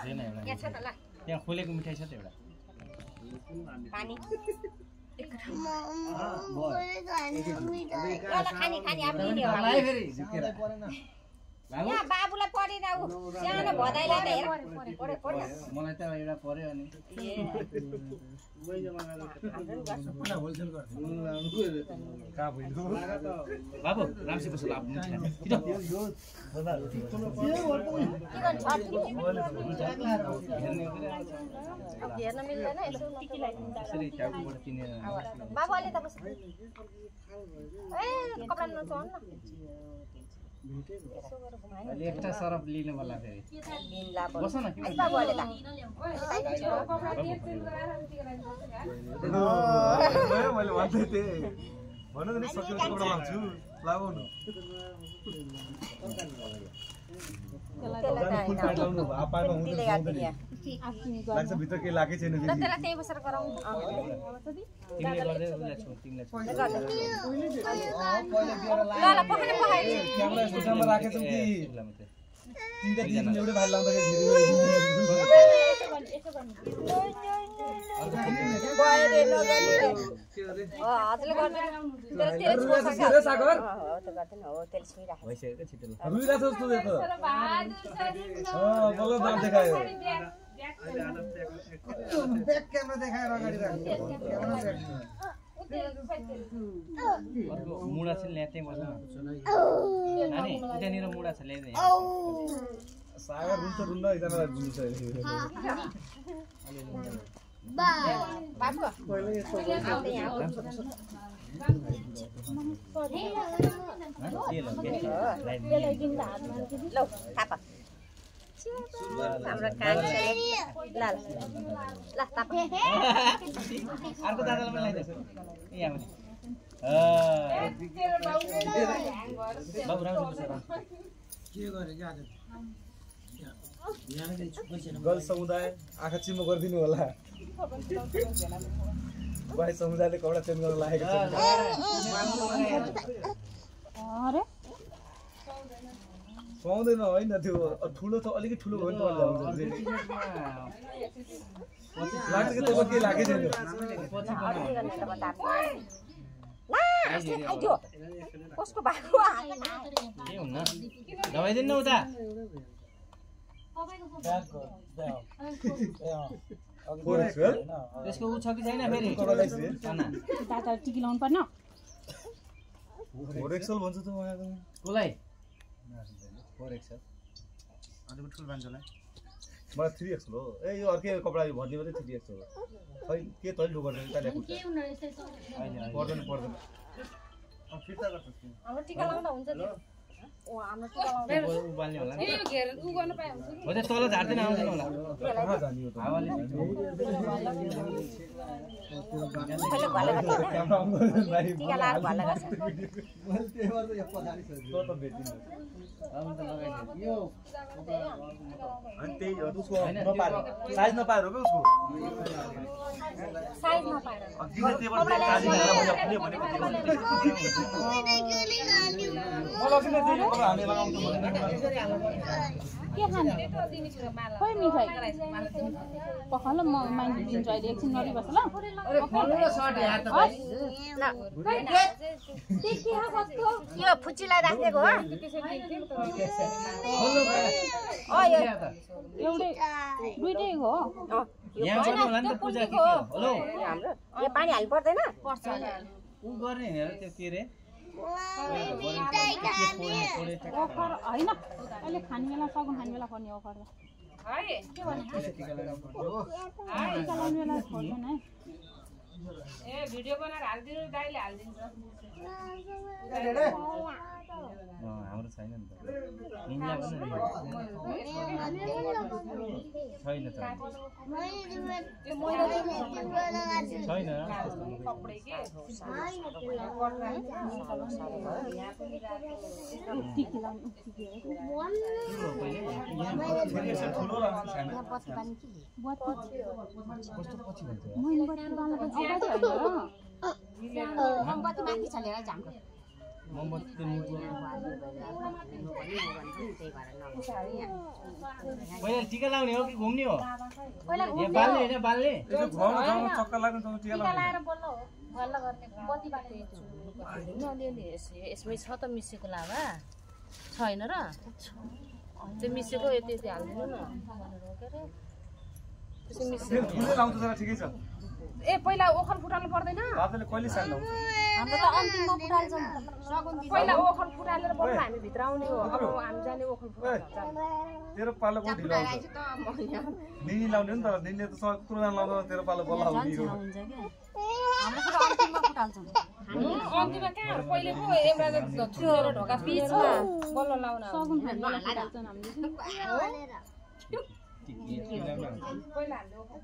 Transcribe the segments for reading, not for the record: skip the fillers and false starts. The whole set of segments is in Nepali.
छैन एउटा यहाँ छ त ल त्यहाँ खोलेको मिठाई छ त एउटा पानी यहाँ बाबुलाई परेन उ सानो भदाइलाई त हेर मलाई त एउटा पर्यो अनि बाबु रामसी बस लाभ हेर्न मिल्दैन बाबु अहिले त बस ए कपडा नचोड्नु अहिले एक्स्ट्रा सरफ लिनु पर्ला फेरि बस न बाबु अहिले त मैले भन्दै थिएँ भन नि सकिन्छ कपडा लान्छु लगाउनु लाग्छ भित्र केही लागेकै छैन त्यही बसेर गराउनु क्यामेरा सुटामा राखेछौँ कि तिनटा दिन एउटै भाइ लाउँदाखेरि मुडा चाहिँ ल्याते बस्नु नानी त्यहाँनिर मुडा छ ल्याइदिनु सागर रुन्छ रुन्न एकजनालाई रुन्छ हाम्रो कान्छीले ल ल ताप अर्को दादालाई पनि ल्याइदिन्छु ए यहाँ बाबु राम्रो बसेर के गरे के आज गल समुदाय आँखा चिम्मो गरिदिनु होला भाइ समुदायले कपडा चेन्ज गर्न लागेको छ सुहाउँदैन होइन त्यो ठुलो त अलिकति ठुलो भयो नि लाग्छ कि तपाईँ के लागेको छैन कसको भएको के हुन्न दबाई दिनु उता त्यसको उ छ कि छैन फेरि टिकी लाउनु पर्न फोरेक्सल भन्छ त उहाँको कसलाई फोरेक्सल अलिक ठुलो मान्छेलाई मलाई 3XL हो ए यो अर्कै कपडा यो भन्ने मात्रै 3XL हो खै के तैले गर्दैन त ल्याएको पर्दैन पर्दैन फिर्ता गर्छ हाम्रो टिका लाउँदा हुन्छ नि ओ हाम्रो टिका लाउँदा उबाल्ने होला ए यो घेर उ गर्न पाए हुन्छ हो त्यो तल झार्दैन आउँदैन होला कहाँ जाने हो त हावाले पहिले भले गर्छ क्यामेरा अन गर्दैन भाइ टिका लाएर भले गर्छ मैले त्यही भएर यो पछाडी छ त भेटिनु अब त लगाइदियो यो अनि त्यही हो उसको नपाएर साइज नपाएर हो के उसको साइज नपाएर दिने त्यही भएर काली भनेको मलाई किन त्यही कपडा हामी लगाउँछु भने के खाने खोइ मिठाई पखाल म मान्छे दिन्छु अहिले एकछिन नरिबस ल यो फुच्चीलाई राखेको हो एउटै दुईटै हो यहाँ गर्नु होला नि त पूजा के हेलो हाम्रो यो पानी हाल्नु पर्दैन पर्छ उ गर्ने हेर त्यो के रे ओखर हैन अहिले खाने बेला सगुन खाने बेला पर्ने ओखर है के भन्नु टिका लाउने बेला पर्दैन है ए भिडियो बनाएर हाल्दिनु दाइले हाल्दिन्छ हाम्रो छैन नि त इन्डिया पनि छैन त छैन कपडे के मोमबत्ती माथि छ लिएर जाम्रो मोमबत्ती पहिला टिका लाउने हो कि घुम्ने हो यहाँ बाल्ने होइन बाल्ने चक्कर लाग्नु त टिका लाएर बल्ल हो बल्ल गर्ने बत्ती बाल्ने अलिअलि यसमै छ त मिसेको लाभा छैन र त्यो मिसेको यति यति हालिदिनु न त्यसो मिसेको फुलै लाउँछ जरा ठिकै छ ए पहिला ओखल फुटाल्नु पर्दैन बाबुले कहिले साल लाउँछ हाम्रो त अन्तिममा फुटाल्छ पहिला ओखल फुटालेर बल्ल हामी भित्र आउने हो अब हामी जाने ओखल फुटाल्छ तेरो पालो बहुत ढिलो आउँछ निनी लाउने नि त निनीले त तुलना लाउँदा तेरो पालो बल्ल आउने हो हाम्रो त अन्तिममा फुटाल्छ अन्तिममा कहाँ पहिले पो एउटा छुलेर ढोका पिचमा बल्ल लाउन सगुन खानु फुटाल्छ हामीले पहिला हामीले ओखल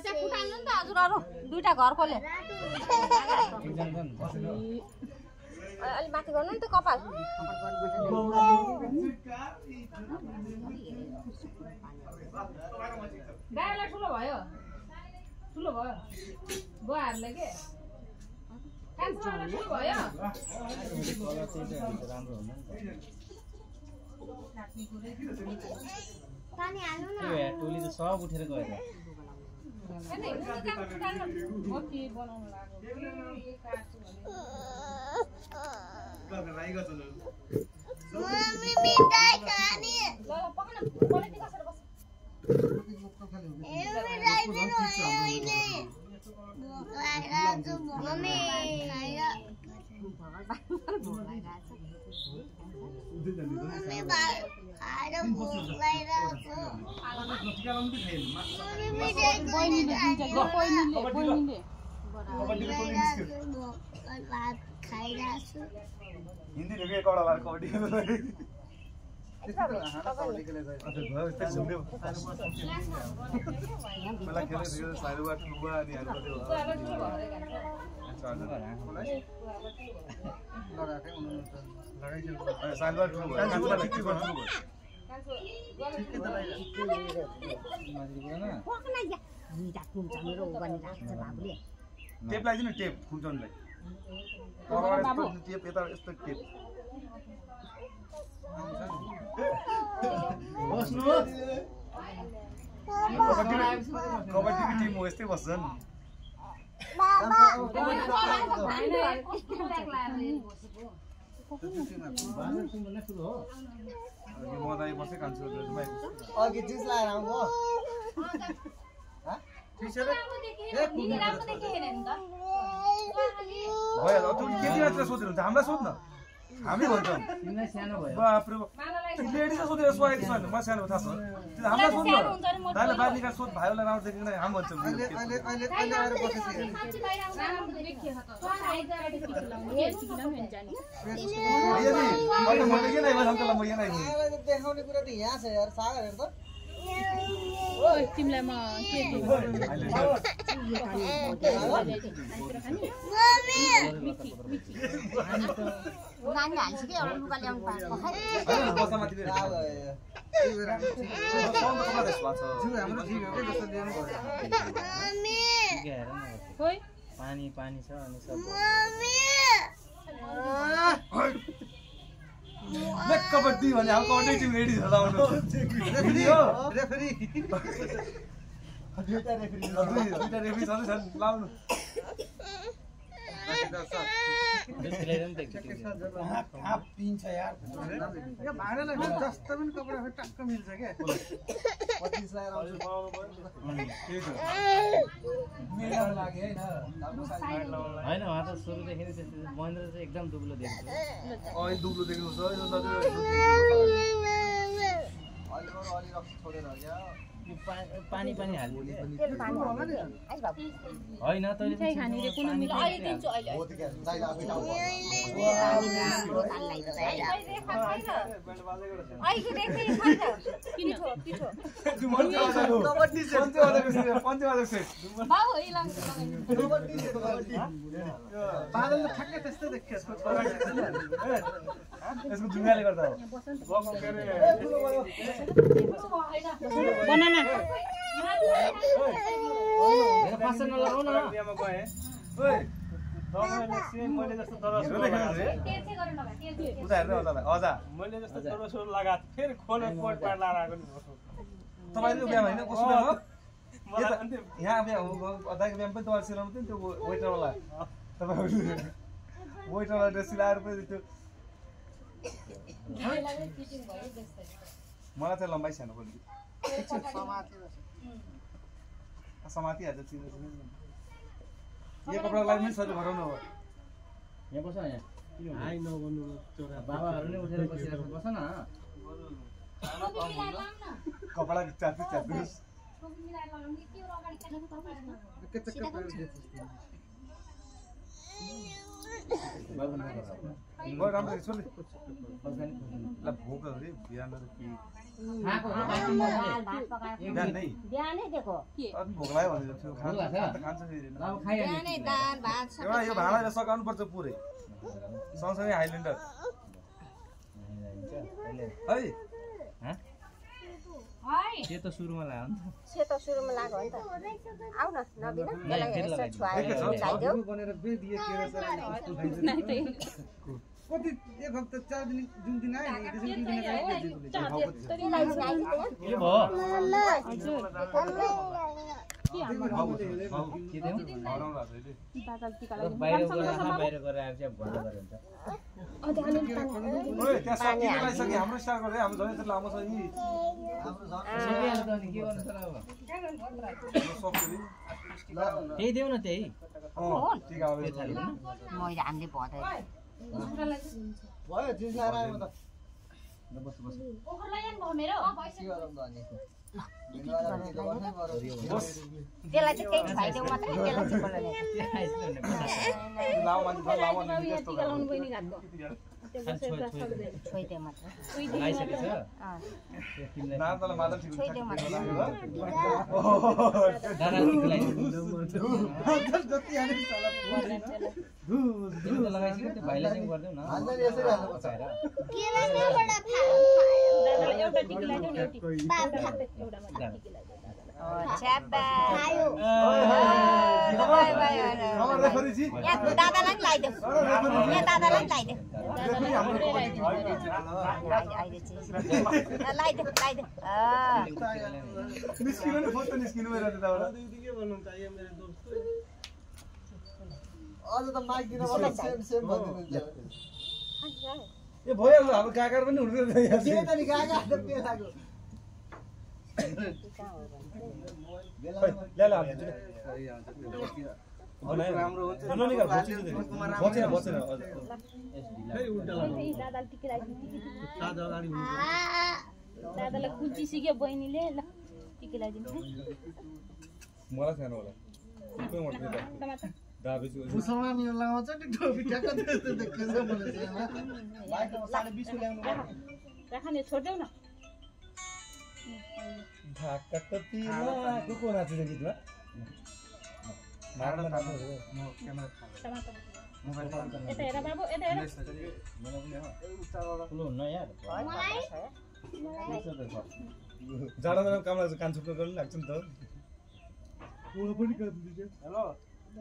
चाहिँ फुटाल्नु नि त हजुरहरु दुईटा घरकोले अलि माथि गर्नु नि त कपाल दाइलाई ठुलो भयो बुवाहरूले के ठुलो भयो टोली त सब उठेर गएर हिन्दी ढुके कडा लाएर कबड्डी पहिला खेल्दै साइडबाट बुवा अनि टेप लगाइदिनु टेप खुम्चाउनुलाई टेप यता यस्तो टेप कबड्डीको टिम हो यस्तै बस्छन् मदाई बसै खान्छु अघि जिस लाएर आउनु भइहाल्छ केटी मात्र सोधेर हुन्छ हामीलाई सोध्न हामी भन्छौँ बाफ्रे लेडिजले सोधेर सोधेको छैन म सानो थाहा छ हामीलाई सोध्नु दाइले बाहिर निकाल सोध भाइहरूलाई राम्रो देखेन हामी भन्छौँ देखाउने कुरा त यहाँ छ यार सागरहरू त तिमीलाई म के नानी हाल्छ कि एउटा लुगा ल्याउनु पाएको पानी पानी छ अनि सब कबड्डी भने अब कबड्डी टिम रेडी छ लाउनु रेफरी दुईटा रेफरी छन् लाउनु पिन्छ यार यो भाँडालाई जस्तो पनि कपडा टक्क मिल्छ क्या 25 लाएर आउँछु होइन उहाँ त सुरुदेखि नै त्यस्तो महेन्द्र चाहिँ एकदम दुब्लो देख्छ अहिले दुब्लो देख्नु छ पानी पानी हाल्नु होइन तैँले ठ्याक्कै त्यस्तै देखियो यसको जुङ्गाले गर्दा हो बनाना मैले जस्तो तर उता हेर्नु होला अजा मैले जस्तो तर सुर लगा फेरि खोले पोट पार लाराको नि तपाईको बिहा हैन कसो बिहा हो यहाँ बिहा हो अदाको बिहा पनि तपाईले सिलाउनु थियो नि त्यो वेटरवाला तपाईहरुले वेटरवाला ड्रेस सिलाएर पनि त्यो मलाई चाहिँ लम्बाइ सानो पर्यो समाति हाल्छ चिन्नु यो कपडा लाइमै सजिलो भराउनु हो यहाँ बस यहाँ आइ नभन्नु चोरा बाबाहरु नै उठेर बसिरहेको बस न कपडा च्याप्पी च्याप्पी म राम्रो छु नि ल भोक रे बिहान के बिहानै दिएको अनि भोक लाग्यो भने त्यो खान्छ फेरि अब खाइहाल्यो बिहानै दाल भात एउटा यो भाँडाले सकाउनु पर्छ पुरै सँगसँगै हाइल्यान्डर है सेतो सुरुमा लाग्यो नि सेतो सुरुमा लाग्यो नि त आउ न नबिन यसलाई यसो छुवाएर लाइदेऊ कति एक हप्ता 4 दिन जुन दिन आयो नि त्यसै जुन दिन आयो के भयो बाहिर गएर आएर चाहिँ भन्न गरे हुन्छ ओए त्यहाँ सकिन लागिसक्यो हाम्रो स्टार गरे हाम्रो झन् यति लामो छ नि सकिहाल्यो त अनि के गर्नु तर अब त्यही देऊ न त्यही ठीक आयो मैले हामीले भदै भयो जिस लाएर आयो त बस बस त्यसलाई चाहिँ केही खुवाइदेऊ मात्रै त्यसलाई चाहिँ बनाउने लामो मान्छे लामो नि त्यस्तो छोइदेऊ मात्र लाइसकेछ नाम तल मादल ठिक छोइदेऊ मात्र दादा निकलाई जति हाने चला दुध लगाइसक्यो त्यो भाइले चाहिँ गर्देऊ न हान्दा यसरी हाल्नुपर्छ दादालाई एउटा टिकी लगाइदेऊ नि एउटा मात्र टिकी लगाइदेऊ यहाँ दादालाई पनि लगाइदेऊ यहाँ दादालाई पनि लगाइदेऊ निस्किनु नि फोटो निस्किनु मेरो त्यताबाट अझ त माइक दिन पर्छ सेम भन्दिनुहुन्छ ए भइहाल्छ हाम्रो काकार पनि हुँदैन यहाँ के त नि गागा त के लाग्यो ल्या ल्या राम्रो हुन्छ न निकाल बचेन बचेन फेरि उल्टा लाग्यो दादालाई टिकी लगाइदिनु सादा अगाडि हुनु दादालाई कुल्ची सिक्यो बहिनीले ल टिकी लगाइदिनु मलाई सानो होला के गर्नु त दाबेछु मुसलमान नि लगाउँछ नि टोपी ट्याक्क त्यस्तो देख्छ मलाई चाहिँ बाइक 20.5 को ल्याउनु राखने छोड्देऊ न ढाका टोपीमा को नाच्छ त्यो गीतमा मार्न राम्रो हो म क्यामेरा यता हेर बाबु यता हेर ठुलो हुन्न यार जाडो महिनामा काम लाग्छ कान छुट्टो गर्नु लाग्छ नि त ओला पनि काम दिन्छ हेलो ए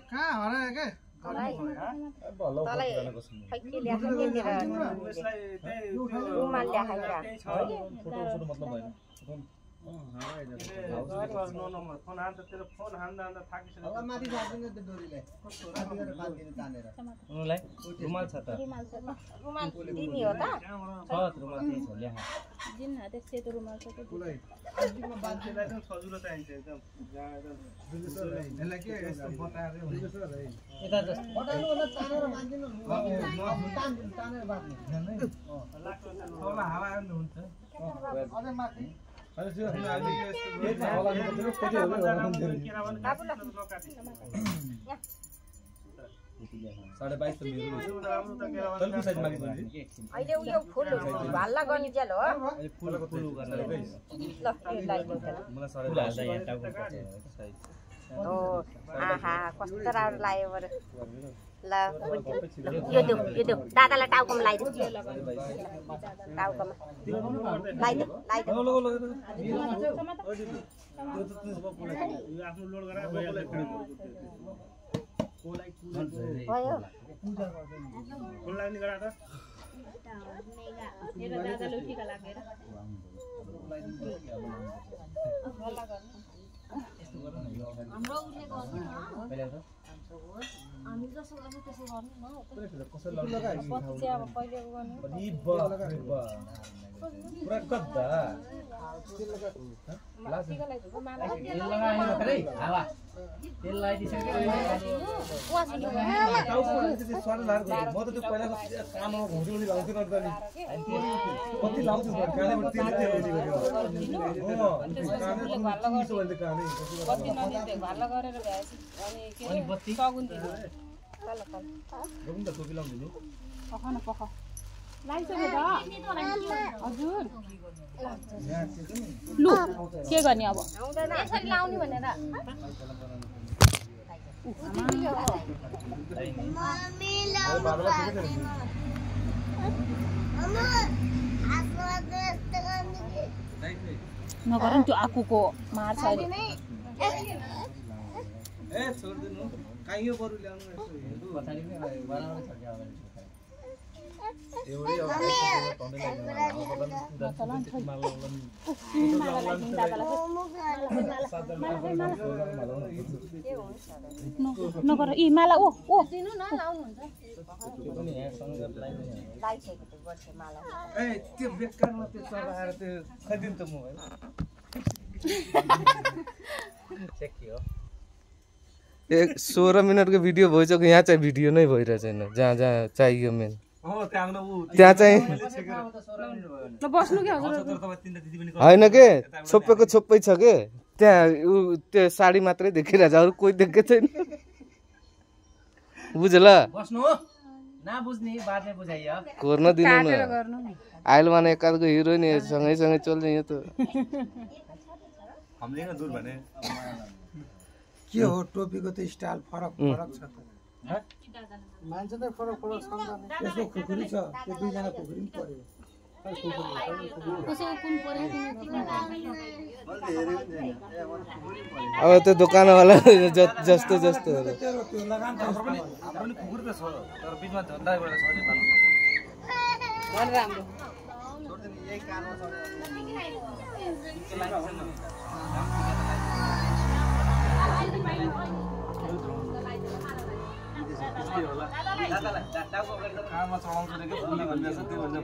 कहाँ हरायो के भलो फटको फोटो मतलब भएन फोन हान्दा तेरो फोन हान्दा थाकिसक्यो अब माथि जादिन त्यो डोरीलाई कस्तो राति गरेर बाँधिदिनु तानेर उनीलाई रुमाल छ त रुमाल दिनी हो त छ रुमाल त्यही छ ल्याहा जिन हाते सेतो रुमाल छ त्यो उलाई अन्तिममा बाँधेलाई चाहिँ सजिलो चाहिन्छ एकदम यसलाई के यस्तो बताएर हुन्छ सर यता जस्तो बटाल्नु होला तानेर बाँधिदिनु तानेर बाँध्नु होला हावा आउनु हुन्छ अझै माथि अनि त्यो अहिले यस्तो होला नि त्यो पेटे हो साढे 22 त मेरो तलको साइड मागे पनि अहिले उयो फुल भाल्ला गर्ने जेल हो अहिले फुलको फुलु गर्न ल लाइदेऊ त मलाई साढे हाल्दा यहाँ टाउको पर्छ साइड ओ आहा कस्तो राम्रो लाग्यो बरु ल यो देऊ दादालाई टाउकोमा लगाइदेऊ टाउकोमा लगाइदेऊ आफ्नो लोड गराएर फुल लाग्ने गरा त मेरो दादाले टिका लागेर हाम्रो उसले गर्नु हामी जसो गर्छ त्यसो गर्नु न पछि चाहिँ अब पहिलेको गर्नु पुरा गद्दा तेल लगाइदिसक्यो म त त्यो पहिला कानमा घुँडी उडी लाउँथेन नि कति लाउँथ्यो कानेबाट तेल भाल्ला गरेर भ्याएपछि अनि के अरे सगुन दिनु टोपी लाउँदिनु पख न पख लाइसक्यो त हजुर लु के गर्ने अब यसरी लाउने भनेर नगर नि त्यो आकुको मार्छ अहिले ए छोड्दिनु काइयो बरु ल्याउनु पछाडि बनाउनु छ क्या एउटै नगर इ माला ओ दिनु न लाउनुहुन्छ लाइसकेको गर्छ माला ए त्यो बेकारमा त्यो चलाएर त्यो खैदिन त म चेक हो 16 मिनटको भिडियो भइसक्यो यहाँ चाहिँ भिडियो नै भइरहेको छैन जहाँ जहाँ चाहियो मेन त्यहाँ चाहिँ बस्नु के होइन के छोपेको छोप्पै छ के त्यहाँ त्यो साडी मात्रै देखिरहेछ अरू कोही देखेको छैन बुझल बस्नु नबुझ्ने बादमा बुझाइयो कोर्न दिनु न अहिले माने एकादको हिरोइन सँगै सँगै चल्छ यो त हामीले न दूर भने के हो टोपीको त स्टाइल फरक फरक छ त मान्छे त फरक फरक छ यसको खुकुरी छ त्यो दुईजना खुकुरी पनि पर्यो अब त्यो दोकानवाला जस्तो जस्तो त्यो लगान त पनि खुकुरी त छ तर बिचमा झन्डाबाट छ नेपालमा राम्रो छोड्दिनु यही कानमा कारमा चढाउँछ कि फुल्ने भन्ने छ त्यो भन्दा